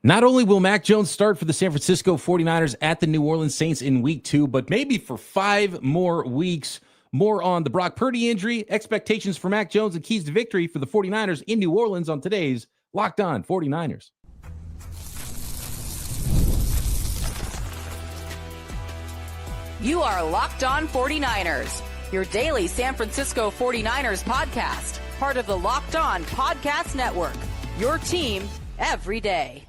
Not only will Mac Jones start for the San Francisco 49ers at the New Orleans Saints in week 2, but maybe for 5 more weeks. More on the Brock Purdy injury, expectations for Mac Jones, and keys to victory for the 49ers in New Orleans on today's Locked On 49ers. You are Locked On 49ers, your daily San Francisco 49ers podcast, part of the Locked On Podcast Network, your team every day.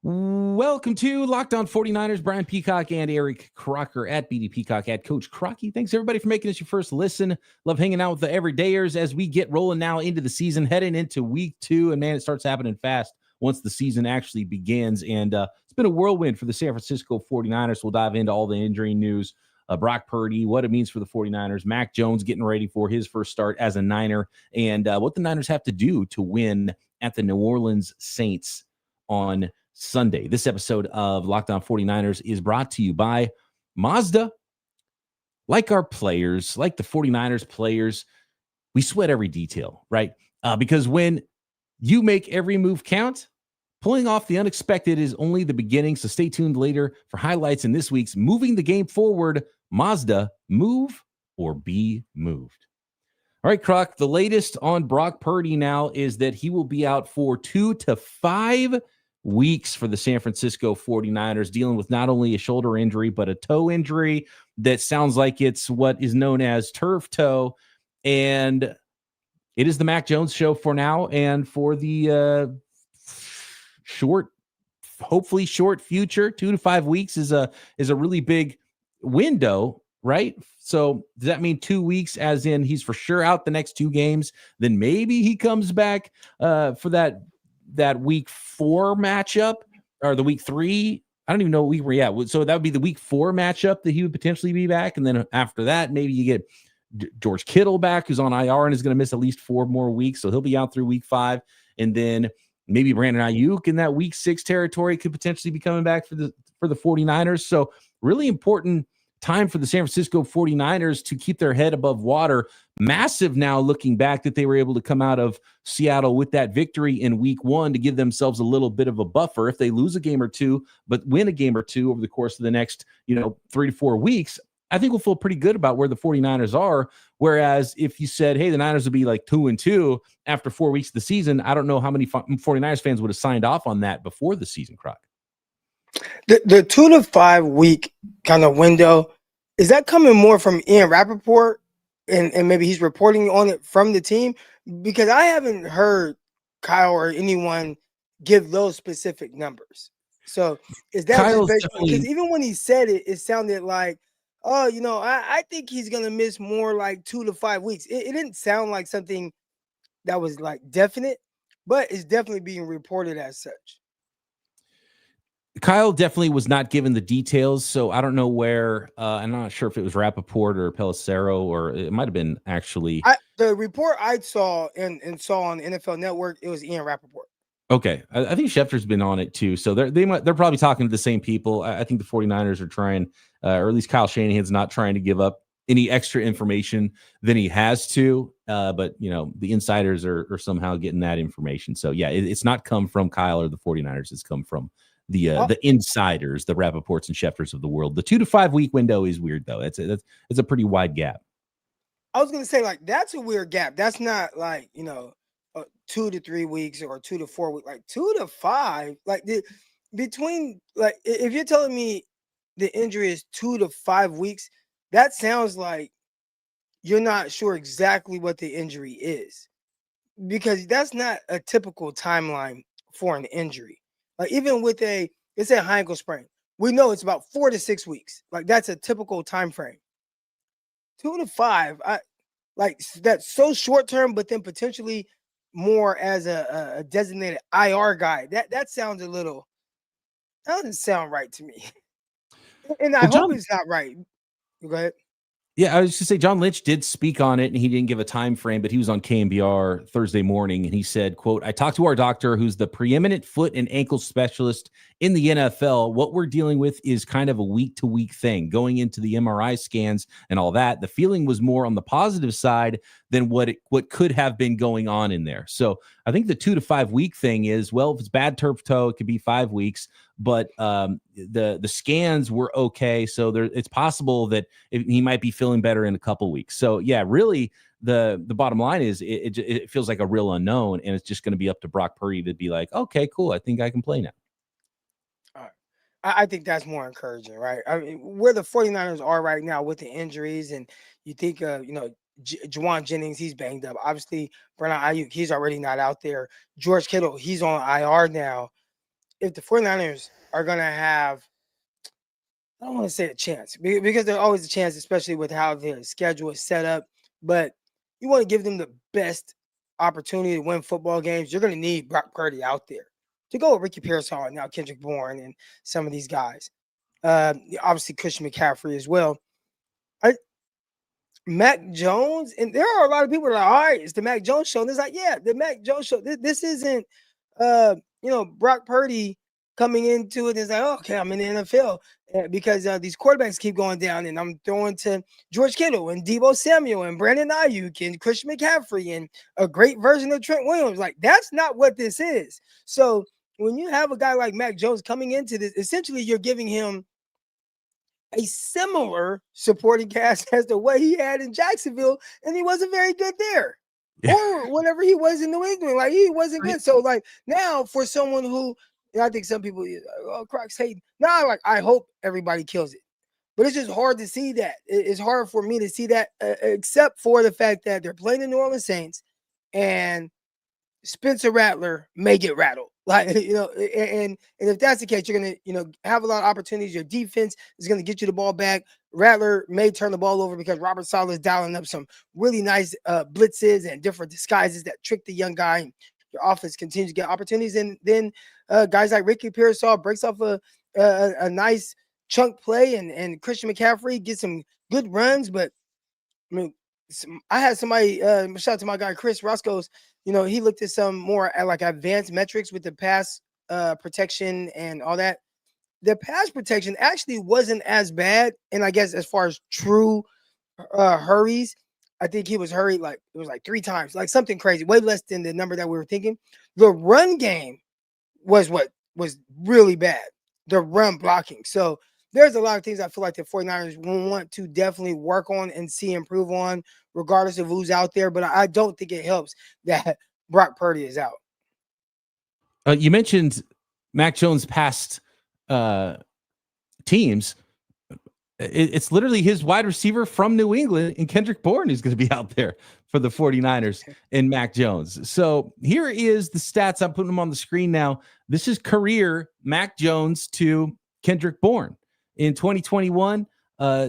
Welcome to Locked On 49ers. Brian Peacock and Eric Crocker at BD Peacock at Coach Crocky. Thanks, everybody, for making us your first listen. Love hanging out with the everydayers as we get rolling now into the season, heading into week 2. And, man, it starts happening fast once the season actually begins. And it's been a whirlwind for the San Francisco 49ers. We'll dive into all the injury news, Brock Purdy, what it means for the 49ers, Mac Jones getting ready for his first start as a Niner, and what the Niners have to do to win at the New Orleans Saints on Sunday. This episode of Locked On 49ers is brought to you by Mazda. Like our players, like the 49ers players, we sweat every detail, right? Because when you make every move count, pulling off the unexpected is only the beginning. So stay tuned later for highlights in this week's Moving the Game Forward Mazda Move or Be Moved. All right, Croc, the latest on Brock Purdy now is that he will be out for 2 to 5 weeks for the San Francisco 49ers, dealing with not only a shoulder injury, but a toe injury that sounds like it's what is known as turf toe. And it is the Mac Jones show for now. And for the hopefully short future, 2 to 5 weeks is a really big window, right? So does that mean 2 weeks as in he's for sure out the next 2 games? Then maybe he comes back for that week 4 matchup or the week 3. I don't even know what week we're at. So that would be the week 4 matchup that he would potentially be back. And then after that, maybe you get George Kittle back, who's on IR and is going to miss at least 4 more weeks. So he'll be out through week 5. And then maybe Brandon Ayuk in that week 6 territory could potentially be coming back for the 49ers. So really important time for the San Francisco 49ers to keep their head above water. Massive now looking back that they were able to come out of Seattle with that victory in week 1 to give themselves a little bit of a buffer. If they lose a game or 2, but win a game or 2 over the course of the next, 3 to 4 weeks, I think we'll feel pretty good about where the 49ers are. Whereas if you said, hey, the Niners will be like 2-2 after 4 weeks of the season, I don't know how many 49ers fans would have signed off on that before the season, Croc. The 2 to 5 week kind of window, is that coming more from Ian Rappaport and maybe he's reporting on it from the team? Because I haven't heard Kyle or anyone give those specific numbers. So is that because even when he said it, it sounded like, oh, I think he's going to miss more like 2 to 5 weeks. It didn't sound like something that was like definite, but it's definitely being reported as such. Kyle definitely was not given the details, so I don't know where. I'm not sure if it was Rappaport or Pelissero, or it might have been actually. The report I saw and saw on the NFL Network, it was Ian Rappaport. Okay, I think Schefter's been on it too, so they're probably talking to the same people. I think the 49ers are trying, or at least Kyle Shanahan's not trying to give up any extra information than he has to. But the insiders are somehow getting that information. So yeah, it's not come from Kyle or the 49ers. It's come from the insiders, the Rappaports and Schefters of the world. The 2 to 5 week window is weird though. It's a pretty wide gap. I was going to say, like, that's a weird gap. That's not like, 2 to 3 weeks or 2 to 4 weeks, like 2 to 5, like between, like, if you're telling me the injury is 2 to 5 weeks, that sounds like you're not sure exactly what the injury is, because that's not a typical timeline for an injury. Like, even with it's a high ankle sprain, we know it's about 4 to 6 weeks. Like, that's a typical time frame. 2 to 5, that's so short term, but then potentially more as a designated IR guy. That sounds that doesn't sound right to me. And I hope it's not right. Go ahead. Yeah, I was just to say John Lynch did speak on it, and he didn't give a time frame, but he was on KMBR Thursday morning, and he said, quote, "I talked to our doctor, who's the preeminent foot and ankle specialist in the NFL, what we're dealing with is kind of a week-to-week thing. Going into the MRI scans and all that, the feeling was more on the positive side than what could have been going on in there. So I think the 2 to 5 week thing is, well, if it's bad turf toe, it could be 5 weeks. But the scans were okay, so it's possible that he might be feeling better in a couple weeks. So yeah, really, the bottom line is it feels like a real unknown, and it's just going to be up to Brock Purdy to be like, okay, cool, I think I can play now. I think that's more encouraging, right? I mean, where the 49ers are right now with the injuries, and you think Juwan Jennings, he's banged up. Obviously, Brandon Ayuk, he's already not out there. George Kittle, he's on IR now. If the 49ers are going to have, I don't want to say a chance, because there's always a chance, especially with how their schedule is set up, but you want to give them the best opportunity to win football games. You're going to need Brock Purdy out there to go with Ricky Pearsall and now Kendrick Bourne and some of these guys. Obviously, Christian McCaffrey as well. Mac Jones, and there are a lot of people that are like, all right, it's the Mac Jones show. And it's like, yeah, the Mac Jones show. This isn't, Brock Purdy coming into it and it's like, oh, okay, I'm in the NFL because these quarterbacks keep going down, and I'm throwing to George Kittle and Deebo Samuel and Brandon Ayuk and Christian McCaffrey and a great version of Trent Williams. Like, that's not what this is. So when you have a guy like Mac Jones coming into this, essentially you're giving him a similar supporting cast as the way he had in Jacksonville, and he wasn't very good there. Yeah. Or whenever he was in New England, like, he wasn't good. So like, now for someone who, I think some people, Croc's hating. Nah, like, I hope everybody kills it. But it's just hard to see that. It's hard for me to see that, except for the fact that they're playing the New Orleans Saints, and Spencer Rattler may get rattled. Like, and if that's the case, you're going to, have a lot of opportunities. Your defense is going to get you the ball back. Rattler may turn the ball over because Robert Saleh is dialing up some really nice blitzes and different disguises that trick the young guy. And your offense continues to get opportunities. And then guys like Ricky Pearsall breaks off a nice chunk play, and Christian McCaffrey gets some good runs. But I mean, I had somebody, shout out to my guy Chris Roscoe's, he looked at some more at like advanced metrics with the pass protection and all that. The pass protection actually wasn't as bad. And I guess as far as true hurries, I think he was hurried like, it was like 3 times, like something crazy, way less than the number that we were thinking. The run game was what was really bad, the run blocking. So there's a lot of things I feel like the 49ers will want to definitely work on and see improve on, regardless of who's out there. But I don't think it helps that Brock Purdy is out. You mentioned Mac Jones' past teams. It's literally his wide receiver from New England and Kendrick Bourne who's going to be out there for the 49ers and Mac Jones. So here is the stats. I'm putting them on the screen now. This is career Mac Jones to Kendrick Bourne. In 2021,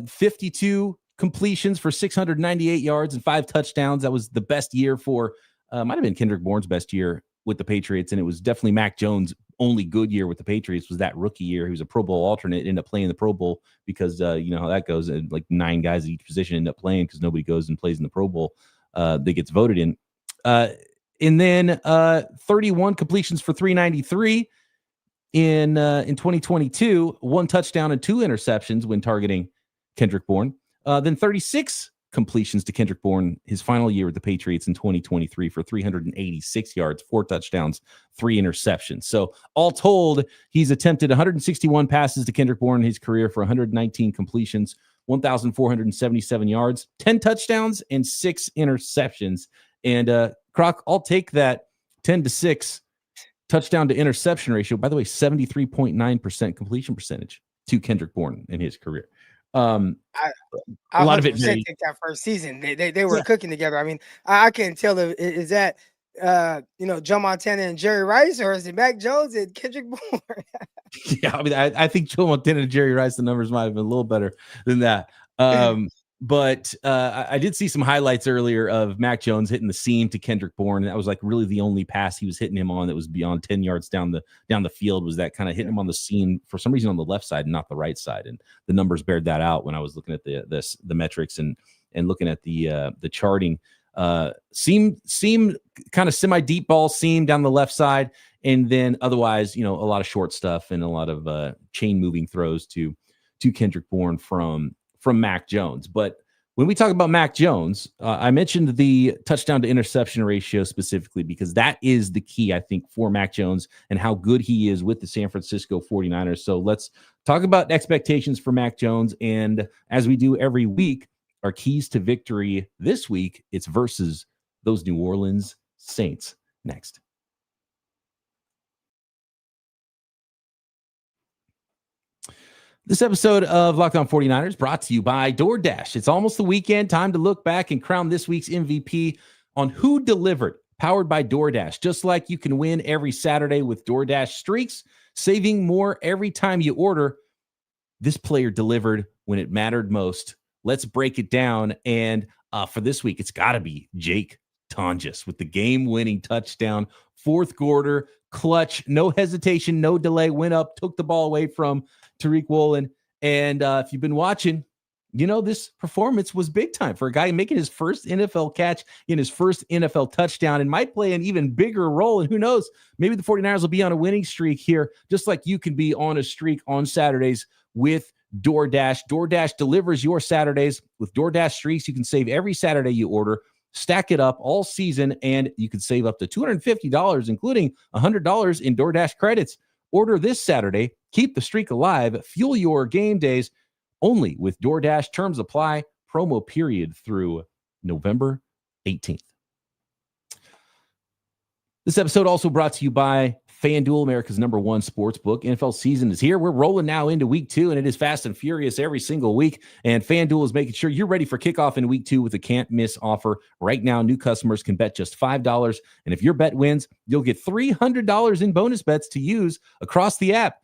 52 completions for 698 yards and 5 touchdowns. That was the best year for, might have been Kendrick Bourne's best year with the Patriots. And it was definitely Mac Jones' only good year with the Patriots was that rookie year. He was a Pro Bowl alternate, ended up playing the Pro Bowl because you know how that goes. And like 9 guys at each position end up playing because nobody goes and plays in the Pro Bowl that gets voted in. And then 31 completions for 393 in 2022, 1 touchdown and 2 interceptions when targeting Kendrick Bourne. Then 36 completions to Kendrick Bourne his final year with the Patriots in 2023 for 386 yards, 4 touchdowns, 3 interceptions. So all told, he's attempted 161 passes to Kendrick Bourne in his career for 119 completions, 1,477 yards, 10 touchdowns, and 6 interceptions. And Croc, I'll take that 10-6 touchdown to interception ratio. By the way, 73.9% completion percentage to Kendrick Bourne in his career. A lot of it take that first season. They were cooking together. I mean, I can't tell if is that Joe Montana and Jerry Rice, or is it Mac Jones and Kendrick Bourne? Yeah, I mean, I think Joe Montana and Jerry Rice, the numbers might have been a little better than that. But I did see some highlights earlier of Mac Jones hitting the seam to Kendrick Bourne. That was like really the only pass he was hitting him on that was beyond 10 yards down the field, was that kind of hitting him on the seam for some reason on the left side and not the right side. And the numbers bared that out when I was looking at the metrics and looking at the charting. Seam kind of semi-deep ball seam down the left side. And then otherwise, a lot of short stuff and a lot of chain moving throws to Kendrick Bourne from Mac Jones. But when we talk about Mac Jones, I mentioned the touchdown to interception ratio specifically because that is the key, I think, for Mac Jones and how good he is with the San Francisco 49ers. So let's talk about expectations for Mac Jones. And as we do every week, our keys to victory this week, it's versus those New Orleans Saints. Next. This episode of Locked On 49ers brought to you by DoorDash. It's almost the weekend. Time to look back and crown this week's MVP on who delivered, powered by DoorDash. Just like you can win every Saturday with DoorDash Streaks, saving more every time you order. This player delivered when it mattered most. Let's break it down. And for this week, it's got to be Jake Tonjes with the game-winning touchdown. Fourth quarter, clutch, no hesitation, no delay, went up, took the ball away from Tariq Woolen. And if you've been watching, this performance was big time for a guy making his first NFL catch in his first NFL touchdown and might play an even bigger role. And who knows, maybe the 49ers will be on a winning streak here, just like you can be on a streak on Saturdays with DoorDash. DoorDash delivers your Saturdays with DoorDash Streaks. You can save every Saturday you order. Stack it up all season, and you can save up to $250, including $100 in DoorDash credits. Order this Saturday. Keep the streak alive. Fuel your game days only with DoorDash. Terms apply. Promo period through November 18th. This episode also brought to you by FanDuel, America's #1 sportsbook. NFL season is here. We're rolling now into week 2, and it is fast and furious every single week. And FanDuel is making sure you're ready for kickoff in week 2 with a can't-miss offer. Right now, new customers can bet just $5. And if your bet wins, you'll get $300 in bonus bets to use across the app.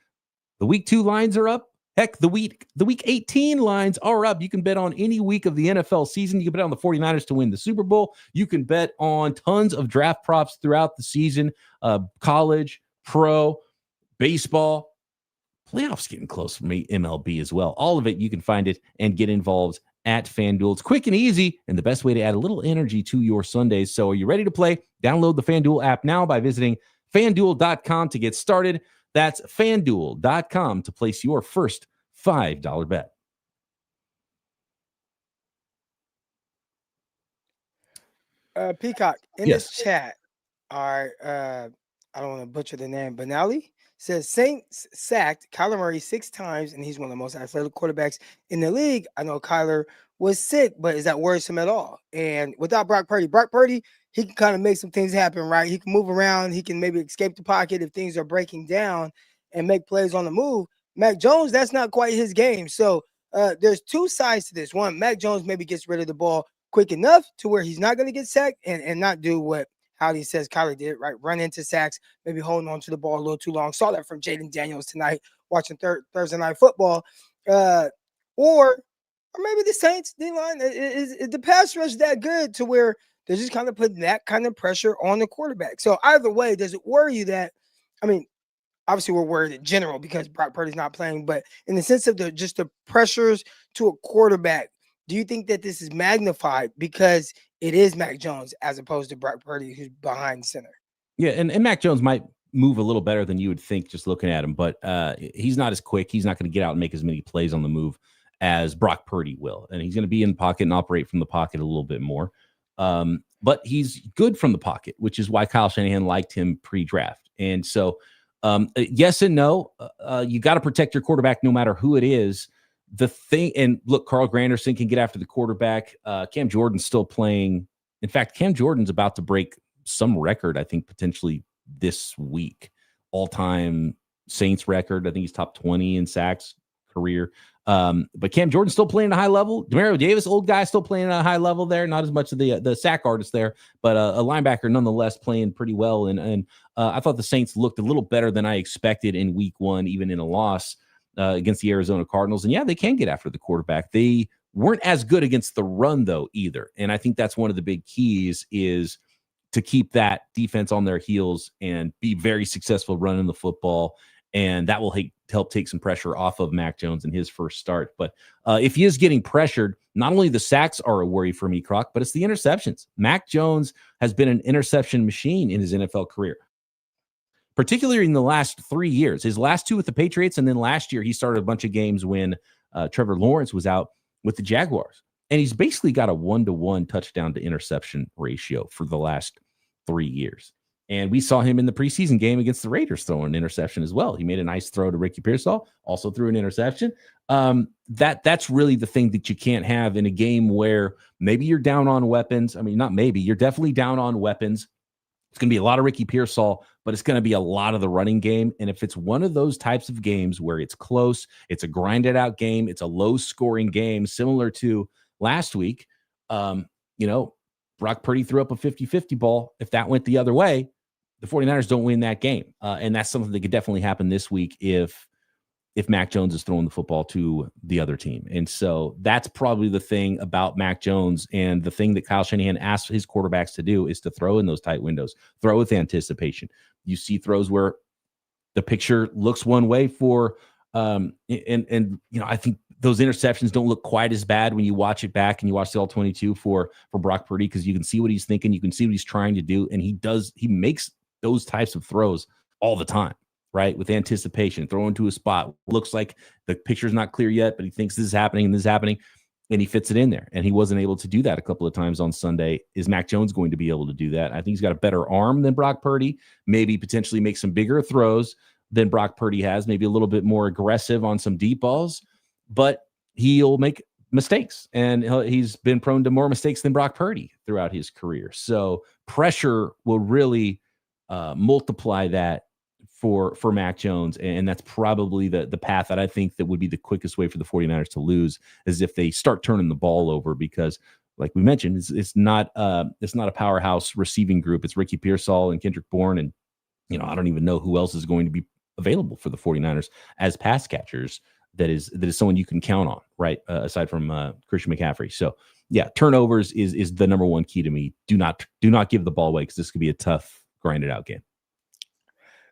The week 2 lines are up. Heck, the week 18 lines are up. You can bet on any week of the NFL season. You can bet on the 49ers to win the Super Bowl. You can bet on tons of draft props throughout the season, college, pro, baseball, playoffs getting close for me, MLB as well. All of it, you can find it and get involved at FanDuel. It's quick and easy and the best way to add a little energy to your Sundays. So are you ready to play? Download the FanDuel app now by visiting FanDuel.com to get started. That's FanDuel.com to place your first $5 bet. Peacock, in this chat, I don't want to butcher the name, Benali says Saints sacked Kyler Murray 6 times, and he's one of the most athletic quarterbacks in the league. I know Kyler was sick, but is that worrisome at all? And without Brock Purdy, he can kind of make some things happen, right? He can move around. He can maybe escape the pocket if things are breaking down and make plays on the move. Mac Jones, that's not quite his game. So there's 2 sides to this. One, Mac Jones maybe gets rid of the ball quick enough to where he's not going to get sacked and not do what Howdy says Kyler did, right? Run into sacks, maybe holding on to the ball a little too long. Saw that from Jaden Daniels tonight watching Thursday Night Football. Or maybe the Saints D-line, is the pass rush that good to where they're just kind of putting that kind of pressure on the quarterback. So either way, does it worry you that, obviously we're worried in general because Brock Purdy's not playing, but in the sense of the pressures to a quarterback, do you think that this is magnified because it is Mac Jones as opposed to Brock Purdy who's behind center? Yeah, and Mac Jones might move a little better than you would think just looking at him, but he's not as quick. He's not going to get out and make as many plays on the move as Brock Purdy will. And he's going to be in the pocket and operate from the pocket a little bit more. But he's good from the pocket, which is why Kyle Shanahan liked him pre-draft. And so, yes and no. You got to protect your quarterback no matter who it is. The thing, and look, Carl Granderson can get after the quarterback. Cam Jordan's still playing. In fact, Cam Jordan's about to break some record, I think, potentially this week. All-time Saints record. I think he's top 20 in sacks career. But Cam Jordan's still playing at a high level. Demario Davis, old guy, still playing at a high level there. Not as much of the sack artist there, but a linebacker nonetheless playing pretty well. And I thought the Saints looked a little better than I expected in week 1, even in a loss against the Arizona Cardinals. And yeah, they can get after the quarterback. They weren't as good against the run though either. And I think that's one of the big keys is to keep that defense on their heels and be very successful running the football. And that will help take some pressure off of Mac Jones in his first start. But if he is getting pressured, not only the sacks are a worry for me, Croc, but it's the interceptions. Mac Jones has been an interception machine in his NFL career. particularly in the last 3 years. His last 2 with the Patriots, and then last year he started a bunch of games when Trevor Lawrence was out with the Jaguars. And he's basically got a 1-to-1 touchdown to interception ratio for the last 3 years. And we saw him in the preseason game against the Raiders throw an interception as well. He made a nice throw to Ricky Pearsall, also threw an interception. That's really the thing that you can't have in a game where maybe you're down on weapons. I mean, not maybe, you're definitely down on weapons. It's going to be a lot of Ricky Pearsall, but it's going to be a lot of the running game. And if it's one of those types of games where it's close, it's a grinded out game, it's a low scoring game, similar to last week, Brock Purdy threw up a 50-50 ball. If that went the other way, the 49ers don't win that game. And that's something that could definitely happen this week if Mac Jones is throwing the football to the other team. And so that's probably the thing about Mac Jones, and the thing that Kyle Shanahan asks his quarterbacks to do is to throw in those tight windows, throw with anticipation. You see throws where the picture looks one way for, I think those interceptions don't look quite as bad when you watch it back and you watch the all 22 for Brock Purdy, because you can see what he's thinking. You can see what he's trying to do. And he makes those types of throws all the time, right? With anticipation, throw into a spot. Looks like the picture's not clear yet, but he thinks this is happening and this is happening, and he fits it in there. And he wasn't able to do that a couple of times on Sunday. Is Mac Jones going to be able to do that? I think he's got a better arm than Brock Purdy, maybe potentially make some bigger throws than Brock Purdy has, maybe a little bit more aggressive on some deep balls, but he'll make mistakes. And he's been prone to more mistakes than Brock Purdy throughout his career. So pressure will really multiply that for Mac Jones. And that's probably the path that I think that would be the quickest way for the 49ers to lose, is if they start turning the ball over, because like we mentioned, it's not a powerhouse receiving group. It's Ricky Pearsall and Kendrick Bourne. And, I don't even know who else is going to be available for the 49ers as pass catchers. That is someone you can count on, right? Aside from Christian McCaffrey. So yeah, turnovers is the number one key to me. Do not give the ball away, because this could be a tough, grinded out game.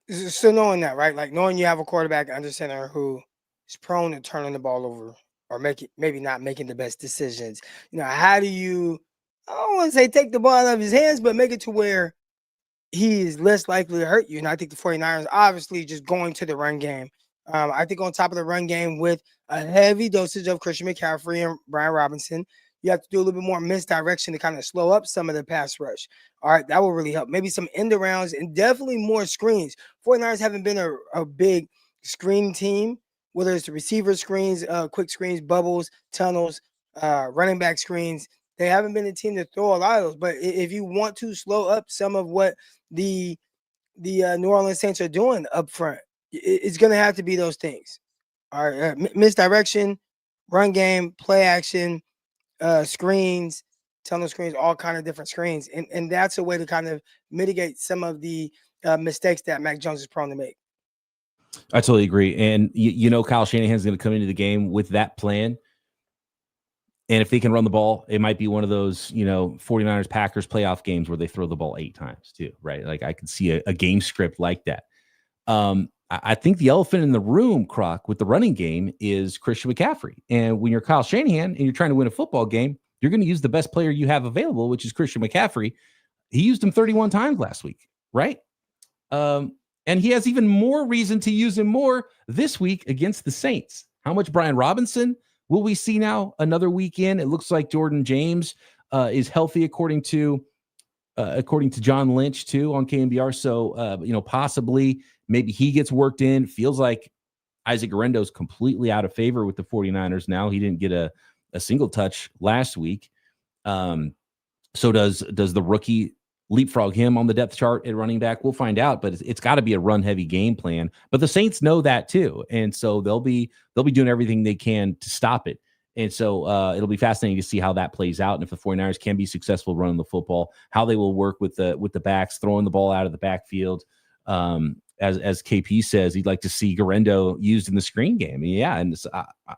So knowing that, right? Like knowing you have a quarterback under center who is prone to turning the ball over or maybe not making the best decisions. How do you, I don't want to say take the ball out of his hands, but make it to where he is less likely to hurt you? And I think the 49ers obviously just going to the run game. I think on top of the run game with a heavy dosage of Christian McCaffrey and Brian Robinson, you have to do a little bit more misdirection to kind of slow up some of the pass rush. All right, that will really help. Maybe some end arounds and definitely more screens. 49ers haven't been a big screen team, whether it's the receiver screens, quick screens, bubbles, tunnels, running back screens. They haven't been a team to throw a lot of those. But if you want to slow up some of what the New Orleans Saints are doing up front, it's going to have to be those things. All right, misdirection, run game, play action, screens, tunnel screens, all kind of different screens. And that's a way to kind of mitigate some of the mistakes that Mac Jones is prone to make. I totally agree. And, Kyle Shanahan's going to come into the game with that plan. And if they can run the ball, it might be one of those, 49ers Packers playoff games where they throw the ball 8 times too, right? Like I could see a game script like that. I think the elephant in the room, Croc, with the running game is Christian McCaffrey. And when you're Kyle Shanahan and you're trying to win a football game, you're going to use the best player you have available, which is Christian McCaffrey. He used him 31 times last week, right? And he has even more reason to use him more this week against the Saints. How much Brian Robinson will we see now? Another weekend. It looks like Jordan James is healthy according to John Lynch too on KNBR. So possibly maybe he gets worked in. Feels like Isaac Guerendo is completely out of favor with the 49ers now. He didn't get a single touch last week. So does the rookie leapfrog him on the depth chart at running back? We'll find out, but it's got to be a run heavy game plan. But the Saints know that too, and so they'll be doing everything they can to stop it. And so it'll be fascinating to see how that plays out, and if the 49ers can be successful running the football, how they will work with the backs, throwing the ball out of the backfield. As KP says, he'd like to see Guerendo used in the screen game. Yeah, and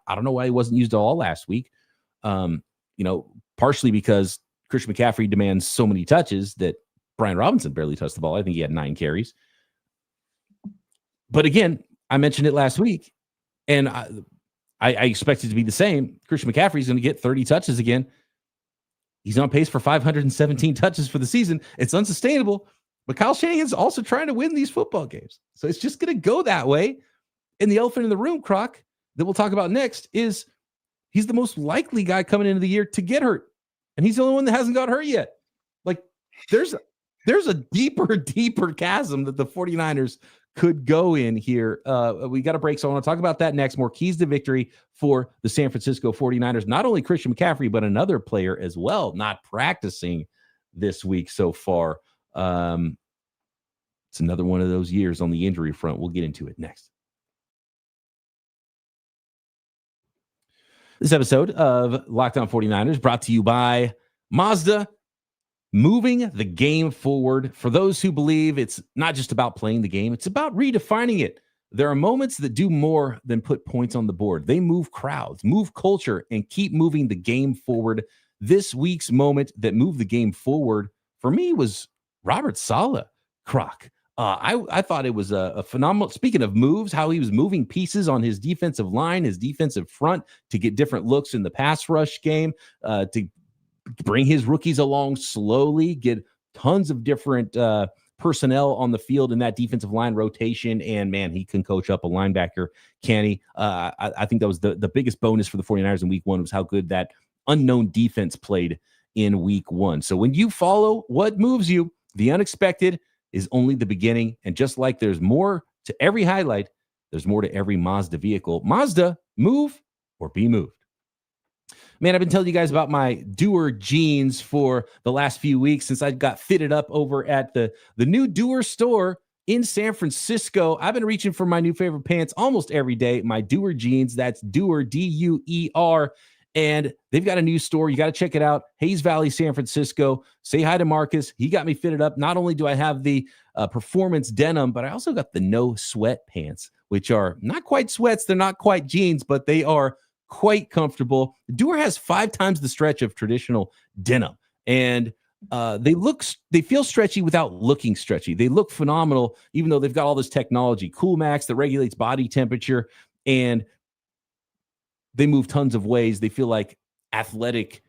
I don't know why he wasn't used at all last week. Partially because Christian McCaffrey demands so many touches that Brian Robinson barely touched the ball. I think he had 9 carries. But again, I mentioned it last week, and I expect it to be the same. Christian McCaffrey is going to get 30 touches again. He's on pace for 517 touches for the season. It's unsustainable, But Kyle Shanahan's also trying to win these football games. So it's just going to go that way. And the elephant in the room, Croc, that we'll talk about next is he's the most likely guy coming into the year to get hurt. And he's the only one that hasn't got hurt yet. Like there's a deeper chasm that the 49ers could go in here. We got a break, so I want to talk about that next. More keys to victory for the San Francisco 49ers. Not only Christian McCaffrey, but another player as well, not practicing this week so far. It's another one of those years on the injury front. We'll get into it next. This episode of Locked On 49ers brought to you by Mazda, moving the game forward. For those who believe it's not just about playing the game, it's about redefining it. There are moments that do more than put points on the board. They move crowds, move culture, and keep moving the game forward. This week's moment that moved the game forward for me was Robert Saleh, Croc. I thought it was a phenomenal, speaking of moves, how he was moving pieces on his defensive line, his defensive front to get different looks in the pass rush game, to bring his rookies along slowly, get tons of different personnel on the field in that defensive line rotation. And man, he can coach up a linebacker, can he? I think that was the biggest bonus for the 49ers in week one was how good that unknown defense played in week one. So when you follow what moves you, the unexpected is only the beginning. And just like there's more to every highlight, there's more to every Mazda vehicle. Mazda, move or be moved. Man, I've been telling you guys about my Doer jeans for the last few weeks since I got fitted up over at the new Doer store in San Francisco. I've been reaching for my new favorite pants almost every day, my Doer jeans. That's Doer, D-U-E-R. And they've got a new store. You got to check it out. Hayes Valley, San Francisco. Say hi to Marcus. He got me fitted up. Not only do I have the performance denim, but I also got the no sweat pants, which are not quite sweats. They're not quite jeans, but they are quite comfortable. Doer has 5 times the stretch of traditional denim. And they feel stretchy without looking stretchy. They look phenomenal, even though they've got all this technology. Cool Max that regulates body temperature, and they move tons of ways. They feel like athletic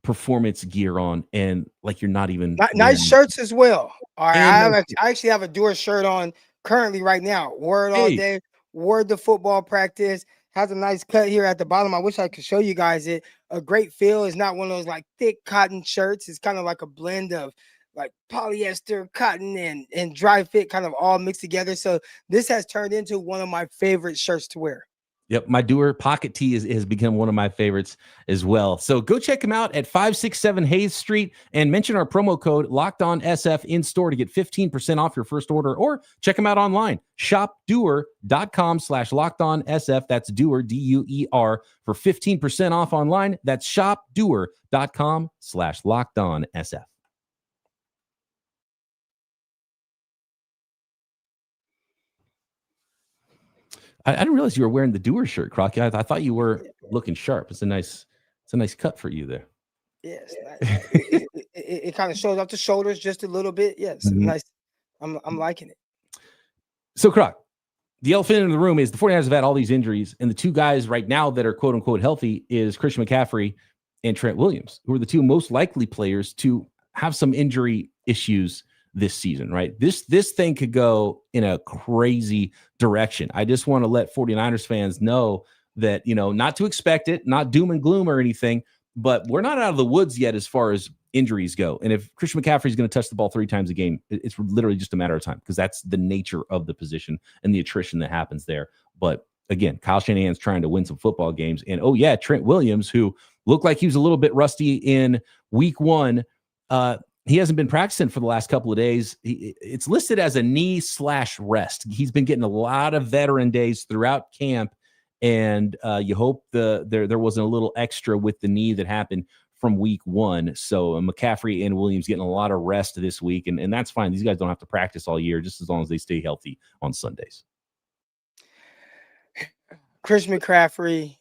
performance gear on, and like you're not even nice shirts as well. All right, I actually have a Doer shirt on currently right now. Wore it all day. Wore the football practice. Has a nice cut here at the bottom. I wish I could show you guys it. A great feel. It's not one of those like thick cotton shirts. It's kind of like a blend of like polyester, cotton, and dry fit, kind of all mixed together. So this has turned into one of my favorite shirts to wear. Yep, my Doer pocket tee has become one of my favorites as well. So go check them out at 567 Hayes Street and mention our promo code LOCKEDONSF in store to get 15% off your first order, or check them out online. shopdoer.com/LockedOnSF. That's Doer, D-U-E-R, for 15% off online. That's shopdoer.com/LockedOnSF. I didn't realize you were wearing the Doer shirt, Crocky. I thought you were looking sharp. It's a nice cut for you there. Yes, it kind of shows off the shoulders just a little bit. Yes, nice. I'm liking it. So, Croc, the elephant in the room is the 49ers have had all these injuries, and the two guys right now that are quote unquote healthy is Christian McCaffrey and Trent Williams, who are the two most likely players to have some injury issues this season, right? This thing could go in a crazy direction. I just want to let 49ers fans know that, not to expect it, not doom and gloom or anything, but we're not out of the woods yet as far as injuries go. And if Christian McCaffrey is going to touch the ball 3 times a game, it's literally just a matter of time, because that's the nature of the position and the attrition that happens there. But again, Kyle Shanahan's trying to win some football games. And Trent Williams, who looked like he was a little bit rusty in week 1, he hasn't been practicing for the last couple of days. It's listed as a knee/rest. He's been getting a lot of veteran days throughout camp, and you hope there wasn't a little extra with the knee that happened from week 1. So McCaffrey and Williams getting a lot of rest this week, and that's fine. These guys don't have to practice all year, just as long as they stay healthy on Sundays. Christian McCaffrey,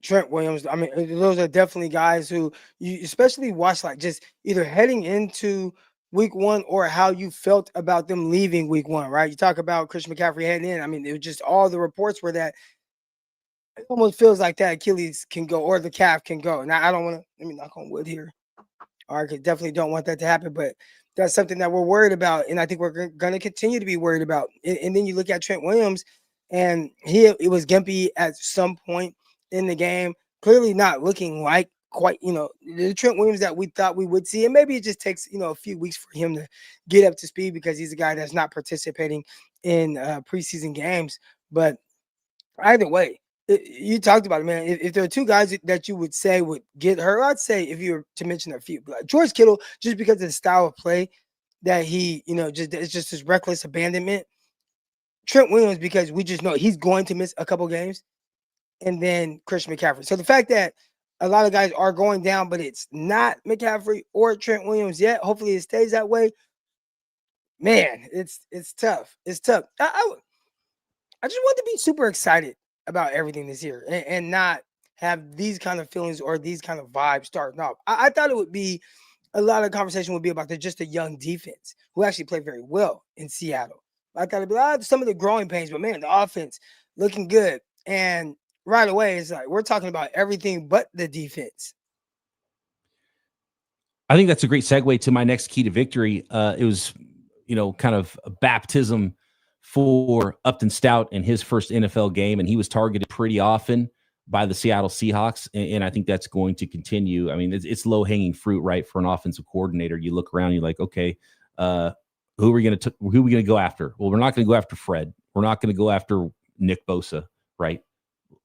Trent Williams, I mean, those are definitely guys who you especially watch, like just either heading into week 1 or how you felt about them leaving week 1, right? You talk about Christian McCaffrey heading in. I mean, it was just all the reports were that it almost feels like that Achilles can go or the calf can go. Now, I don't want to, let me knock on wood here. All right, definitely don't want that to happen, but That's something that we're worried about, and I think we're going to continue to be worried about. And then you look at Trent Williams, and it was gimpy at some point in the game, clearly not looking like quite, the Trent Williams that we thought we would see. And maybe it just takes, a few weeks for him to get up to speed because he's a guy that's not participating in preseason games. But either way, you talked about it, man. If there are two guys that you would say would get hurt, I'd say if you were to mention a few, like George Kittle, just because of the style of play that he, it's just his reckless abandonment. Trent Williams, because we just know he's going to miss a couple games, and then Christian McCaffrey. So the fact that a lot of guys are going down, but it's not McCaffrey or Trent Williams yet. Hopefully it stays that way. Man, it's tough. It's tough. I just want to be super excited about everything this year and not have these kind of feelings or these kind of vibes starting off. I thought it would be a lot of conversation would be about just a young defense who actually played very well in Seattle. I thought it'd be some of the growing pains, but man, the offense looking good. And right away, it's like we're talking about everything but the defense. I think that's a great segue to my next key to victory. It was, kind of a baptism for Upton Stout in his first NFL game, and he was targeted pretty often by the Seattle Seahawks, and I think that's going to continue. I mean, it's low-hanging fruit, right, for an offensive coordinator. You look around, you're like, okay, who are we going to go after? Well, we're not going to go after Fred. We're not going to go after Nick Bosa, right?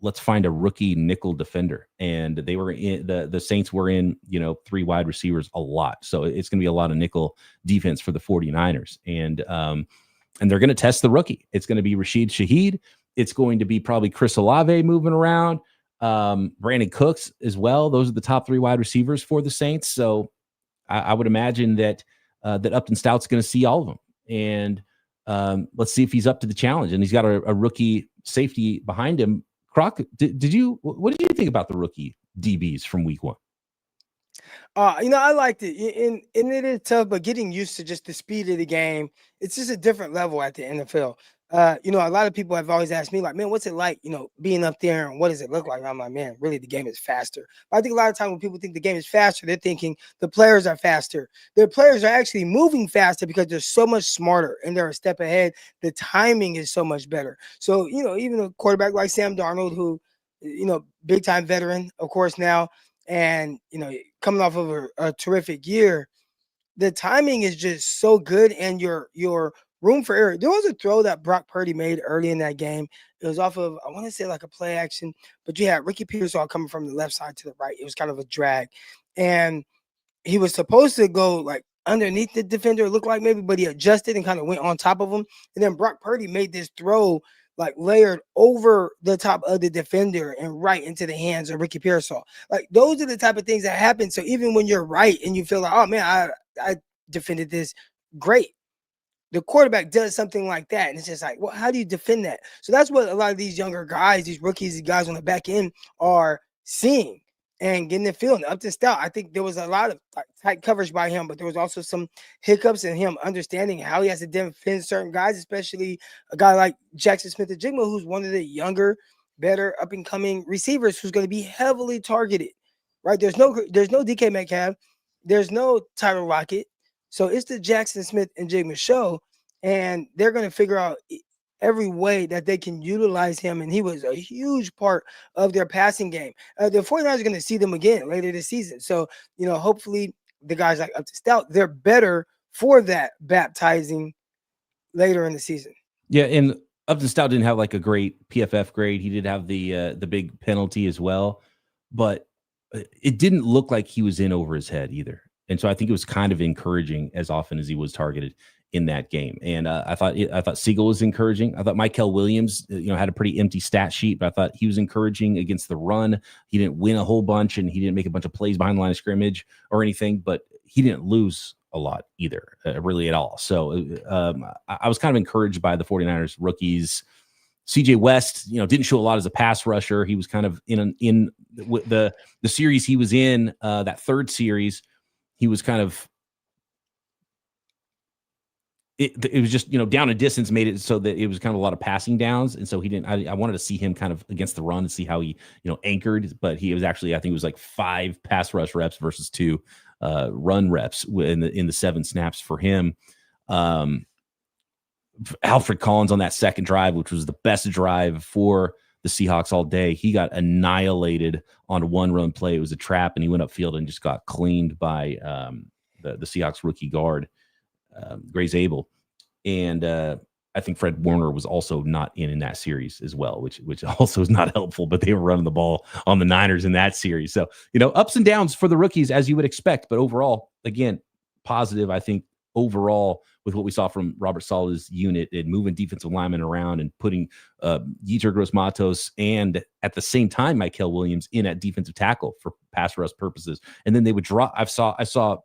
Let's find a rookie nickel defender. And they were in the Saints were in, 3 wide receivers a lot. So it's going to be a lot of nickel defense for the 49ers. And they're going to test the rookie. It's going to be Rashid Shaheed. It's going to be probably Chris Olave moving around. Brandon Cooks as well. Those are the top 3 wide receivers for the Saints. So I would imagine that Upton Stout's going to see all of them. And let's see if he's up to the challenge. And he's got a rookie safety behind him. Croc, what did you think about the rookie DBs from week 1? I liked it, and it is tough, but getting used to just the speed of the game, it's just a different level at the NFL. A lot of people have always asked me, like, man, what's it like, being up there, and what does it look like? And I'm like, man, really, the game is faster. But I think a lot of times when people think the game is faster, they're thinking the players are faster. The players are actually moving faster because they're so much smarter and they're a step ahead. The timing is so much better. So, even a quarterback like Sam Darnold, who, big time veteran, of course, now, and, coming off of a terrific year, the timing is just so good, and your room for error. There was a throw that Brock Purdy made early in that game. It was off of, I want to say, like a play action, but you had Ricky Pearsall coming from the left side to the right. It was kind of a drag, and he was supposed to go like underneath the defender, it looked like maybe, but he adjusted and kind of went on top of him. And then Brock Purdy made this throw like layered over the top of the defender and right into the hands of Ricky Pearsall. Like, those are the type of things that happen. So even when you're right and you feel like, oh man, I defended this great, the quarterback does something like that, and it's just like, well, how do you defend that? So that's what a lot of these younger guys, these rookies, these guys on the back end are seeing and getting the feeling. Upton Stout, I think there was a lot of tight coverage by him, but there was also some hiccups in him understanding how he has to defend certain guys, especially a guy like Jackson Smith-Njigba, who's one of the younger, better up-and-coming receivers who's going to be heavily targeted, right? There's no DK Metcalf. There's no Tyler Lockett. So it's the Jackson Smith-Njigba show, and they're going to figure out every way that they can utilize him, and he was a huge part of their passing game. The 49ers are going to see them again later this season. So, hopefully the guys like Upton Stout, they're better for that baptizing later in the season. Yeah, and Upton Stout didn't have like a great PFF grade. He did have the big penalty as well, but it didn't look like he was in over his head either. And so I think it was kind of encouraging as often as he was targeted in that game. And I thought Siegel was encouraging. I thought Michael Williams, had a pretty empty stat sheet, but I thought he was encouraging against the run. He didn't win a whole bunch, and he didn't make a bunch of plays behind the line of scrimmage or anything, but he didn't lose a lot either, really at all. So I was kind of encouraged by the 49ers rookies. CJ West, didn't show a lot as a pass rusher. He was kind of in the series he was in, that third series. He was kind of, it was just, down a distance made it so that it was kind of a lot of passing downs. And so he didn't, I wanted to see him kind of against the run and see how he, anchored, but he was actually, I think it was like 5 pass rush reps versus 2 run reps in the 7 snaps for him. Alfred Collins on that second drive, which was the best drive for the Seahawks all day. He got annihilated on one run play. It was a trap, and he went upfield and just got cleaned by the Seahawks rookie guard, Grace Abel. And I think Fred Warner was also not in that series as well, which also is not helpful, but they were running the ball on the Niners in that series. So, ups and downs for the rookies, as you would expect. But overall, again, positive, I think, overall, with what we saw from Robert Saleh's unit and moving defensive linemen around and putting Yetur Gross-Matos and at the same time Mykel Williams in at defensive tackle for pass rush purposes. And then they would drop. I saw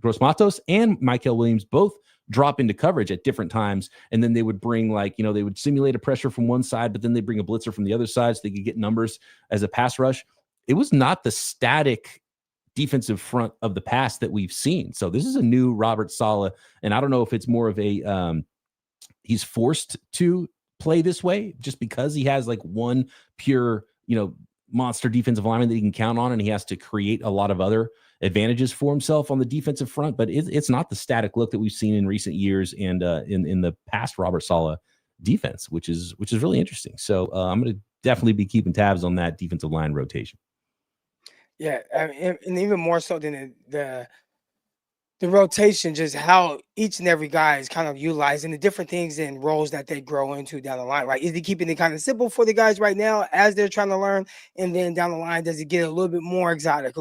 Gross-Matos and Mykel Williams both drop into coverage at different times. And then they would bring they would simulate a pressure from one side, but then they bring a blitzer from the other side so they could get numbers as a pass rush. It was not the static defensive front of the past that we've seen. So this is a new Robert Saleh, and I don't know if it's more of a he's forced to play this way just because he has one pure monster defensive lineman that he can count on, and he has to create a lot of other advantages for himself on the defensive front. But it's not the static look that we've seen in recent years and in the past Robert Saleh defense, which is really interesting. So I'm going to definitely be keeping tabs on that defensive line rotation. Yeah, I mean, and even more so than the rotation, just how each and every guy is kind of utilizing the different things and roles that they grow into down the line, right? Is he keeping it kind of simple for the guys right now as they're trying to learn? And then down the line, does it get a little bit more exotic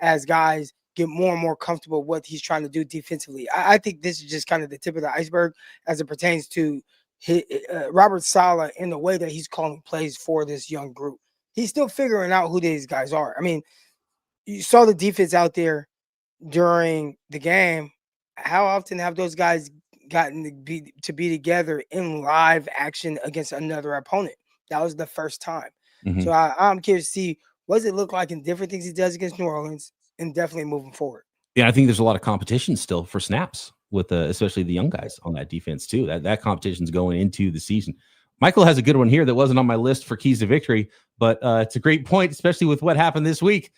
as guys get more and more comfortable with what he's trying to do defensively? I think this is just kind of the tip of the iceberg as it pertains to Robert Saleh in the way that he's calling plays for this young group. He's still figuring out who these guys are. I mean, you saw the defense out there during the game. How often have those guys gotten to be together in live action against another opponent? That was the first time. Mm-hmm. So I'm curious to see what does it look like in different things he does against New Orleans, and definitely moving forward. Yeah, I think there's a lot of competition still for snaps with especially the young guys on that defense too. That competition's going into the season. Michael has a good one here that wasn't on my list for keys to victory, but it's a great point, especially with what happened this week.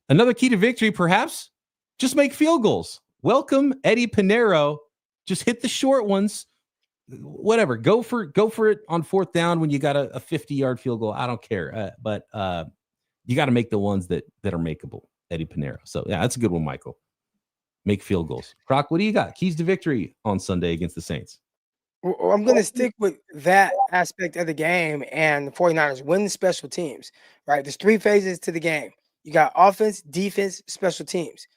Another key to victory, perhaps, just make field goals. Welcome Eddie Pinheiro. Just hit the short ones. Whatever. Go for it on 4th down when you got a 50-yard field goal. I don't care. But you got to make the ones that are makeable, Eddie Pinheiro. So, yeah, that's a good one, Michael. Make field goals. Croc, what do you got? Keys to victory on Sunday against the Saints. Well, I'm going to stick with that aspect of the game, and the 49ers win the special teams, right? There's 3 phases to the game. You got offense, defense, special teams.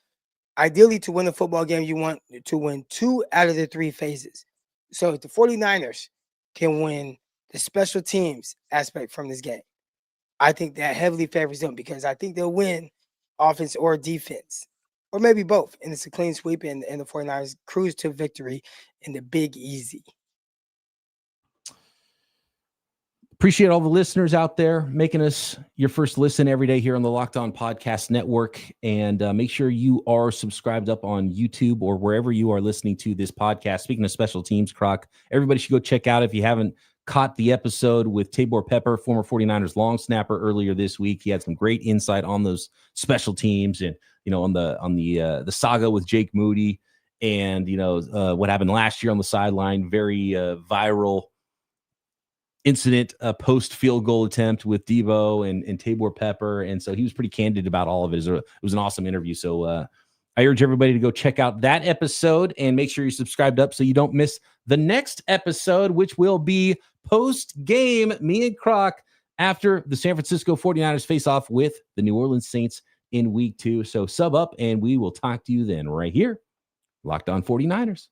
Ideally, to win a football game, you want to win 2 out of the 3 phases. So if the 49ers can win the special teams aspect from this game, I think that heavily favors them because I think they'll win offense or defense, or maybe both. And it's a clean sweep, and the 49ers cruise to victory in the Big Easy. Appreciate all the listeners out there making us your first listen every day here on the Locked On Podcast Network. And make sure you are subscribed up on YouTube or wherever you are listening to this podcast. Speaking of special teams, Croc, everybody should go check out if you haven't caught the episode with Tabor Pepper, former 49ers long snapper, earlier this week. He had some great insight on those special teams and, on the saga with Jake Moody and, what happened last year on the sideline. Very viral incident, post field goal attempt with Debo and Tabor Pepper. And so he was pretty candid about all of it. It was an awesome interview. So I urge everybody to go check out that episode and make sure you're subscribed up so you don't miss the next episode, which will be post game, me and Croc, after the San Francisco 49ers face off with the New Orleans Saints in week 2. So sub up and we will talk to you then right here. Locked On 49ers.